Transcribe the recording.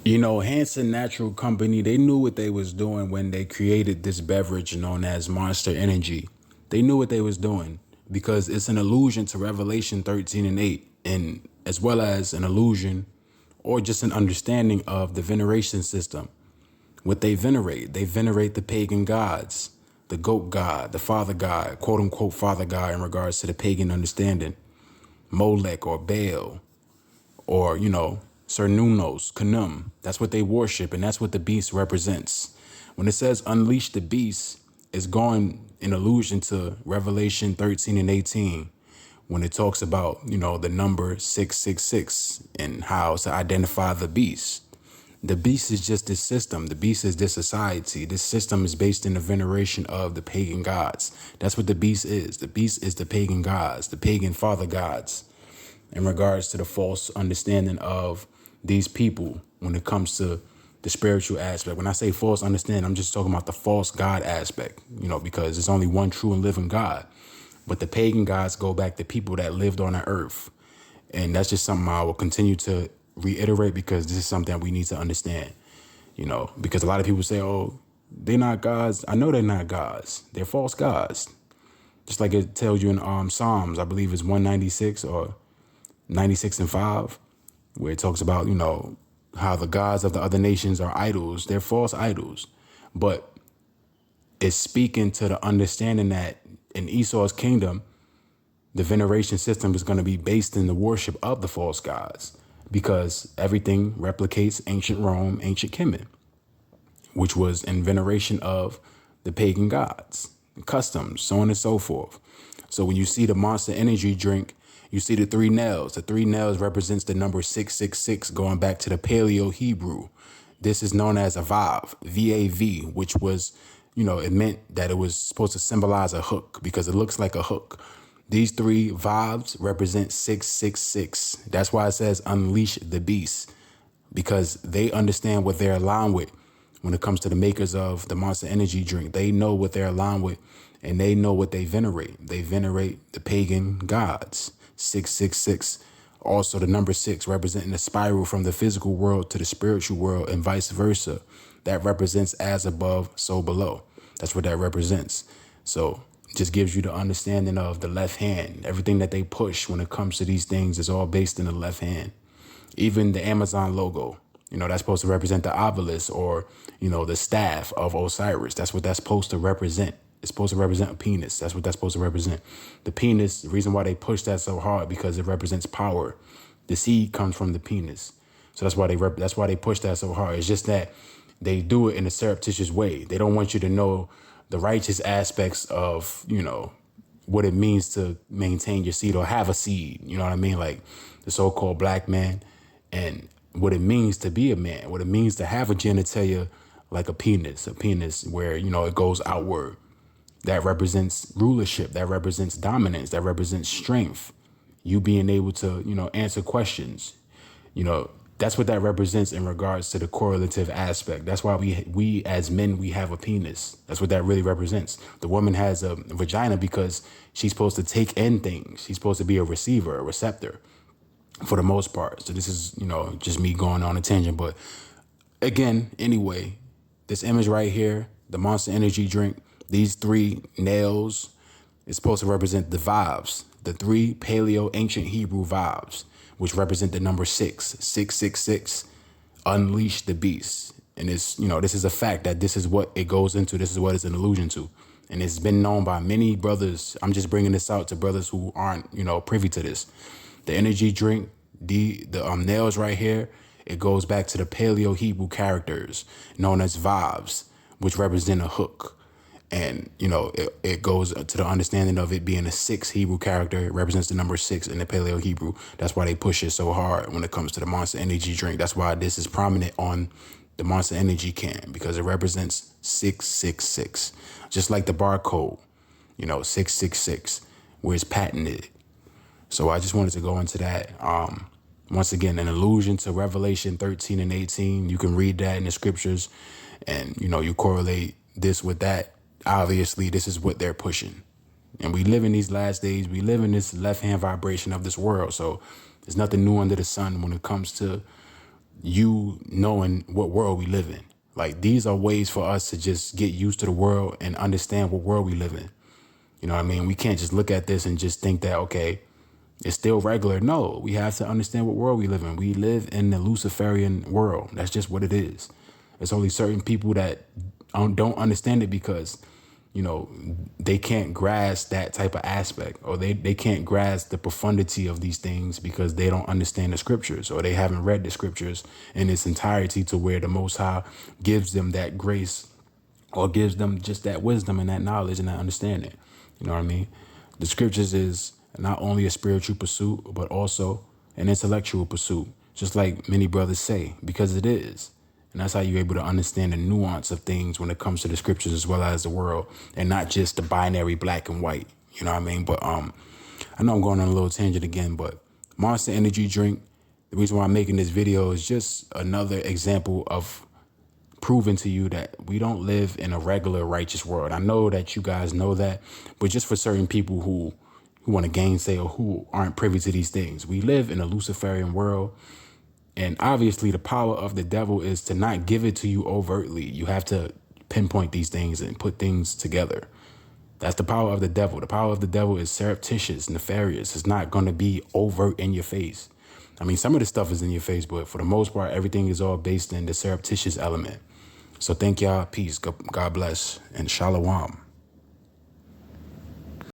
You know, Hanson Natural Company, they knew what they was doing when they created this beverage known as Monster Energy. They knew what they was doing because it's an allusion to Revelation 13 and 8, and as well as an allusion or just an understanding of the veneration system. What they venerate the pagan gods, the goat god, the father god, quote unquote father god in regards to the pagan understanding, Molech or Baal, or, Cernunnos, Khnum. That's what they worship, and that's what the beast represents. When it says unleash the beast, it's going in allusion to Revelation 13 and 18, when it talks about, the number 666 and how to identify the beast. The beast is just this system. The beast is this society. This system is based in the veneration of the pagan gods. That's what the beast is. The beast is the pagan gods, the pagan father gods, in regards to the false understanding of these people when it comes to the spiritual aspect. When I say false understanding, I'm just talking about the false God aspect, because there's only one true and living God. But the pagan gods go back to people that lived on the earth. And that's just something I will continue to reiterate because this is something we need to understand, because a lot of people say, oh, they're not gods. I know they're not gods. They're false gods. Just like it tells you in Psalms, I believe it's 196 or 96 and 5, where it talks about, how the gods of the other nations are idols. They're false idols. But it's speaking to the understanding that in Esau's kingdom, the veneration system is going to be based in the worship of the false gods, because everything replicates ancient Rome, ancient Kemet, which was in veneration of the pagan gods, customs, so on and so forth. So when you see the Monster Energy drink, you see the three nails. The three nails represents the number 666, going back to the Paleo Hebrew. This is known as a Vav, V-A-V, which was, it meant that it was supposed to symbolize a hook because it looks like a hook. These three Vavs represent 666. That's why it says unleash the beast, because they understand what they're aligned with when it comes to the makers of the Monster Energy drink. They know what they're aligned with, and they know what they venerate. They venerate the pagan gods. 666. Also the number 6 representing the spiral from the physical world to the spiritual world and vice versa. That represents as above, so below. That's what that represents. So it just gives you the understanding of the left hand. Everything that they push when it comes to these things is all based in the left hand. Even the Amazon logo, that's supposed to represent the obelisk or, the staff of Osiris. That's what that's supposed to represent. It's supposed to represent a penis. That's what that's supposed to represent. The penis, the reason why they push that so hard, because it represents power. The seed comes from the penis. So that's why they push that so hard. It's just that they do it in a surreptitious way. They don't want you to know the righteous aspects of, what it means to maintain your seed or have a seed. You know what I mean? Like the so-called black man, and what it means to be a man, what it means to have a genitalia like a penis where, it goes outward. That represents rulership. That represents dominance. That represents strength. You being able to, answer questions. That's what that represents in regards to the correlative aspect. That's why we as men, we have a penis. That's what that really represents. The woman has a vagina because she's supposed to take in things. She's supposed to be a receiver, a receptor for the most part. So this is, just me going on a tangent. But again, anyway, this image right here, the Monster Energy drink, these three nails is supposed to represent the vibes, the three Paleo ancient Hebrew vibes, which represent the number 666, unleash the beast. And it's, this is a fact that this is what it goes into. This is what it's an allusion to. And it's been known by many brothers. I'm just bringing this out to brothers who aren't, privy to this. The energy drink, the nails right here, it goes back to the Paleo Hebrew characters known as vibes, which represent a hook. And, it goes to the understanding of it being a 6 Hebrew character. It represents the number 6 in the Paleo Hebrew. That's why they push it so hard when it comes to the Monster Energy drink. That's why this is prominent on the Monster Energy can, because it represents 666. Just like the barcode, 666, where it's patented. So I just wanted to go into that. Once again, an allusion to Revelation 13 and 18. You can read that in the scriptures and, you correlate this with that. Obviously, this is what they're pushing. And we live in these last days. We live in this left-hand vibration of this world. So there's nothing new under the sun when it comes to you knowing what world we live in. Like, these are ways for us to just get used to the world and understand what world we live in. You know what I mean? We can't just look at this and just think that, okay, it's still regular. No, we have to understand what world we live in. We live in the Luciferian world. That's just what it is. It's only certain people that don't understand it because, you know, they can't grasp that type of aspect, or they can't grasp the profundity of these things because they don't understand the scriptures, or they haven't read the scriptures in its entirety to where the Most High gives them that grace or gives them just that wisdom and that knowledge and that understanding. You know what I mean? The scriptures is not only a spiritual pursuit, but also an intellectual pursuit, just like many brothers say, because it is. And that's how you're able to understand the nuance of things when it comes to the scriptures as well as the world, and not just the binary black and white. You know what I mean? But I know I'm going on a little tangent again, but Monster Energy drink, the reason why I'm making this video is just another example of proving to you that we don't live in a regular righteous world. I know that you guys know that, but just for certain people who want to gainsay or who aren't privy to these things, we live in a Luciferian world. And obviously the power of the devil is to not give it to you overtly. You have to pinpoint these things and put things together. That's the power of the devil. The power of the devil is surreptitious, nefarious. It's not going to be overt in your face. I mean, some of the stuff is in your face, but for the most part, everything is all based in the surreptitious element. So thank y'all. Peace. God bless. And shalom.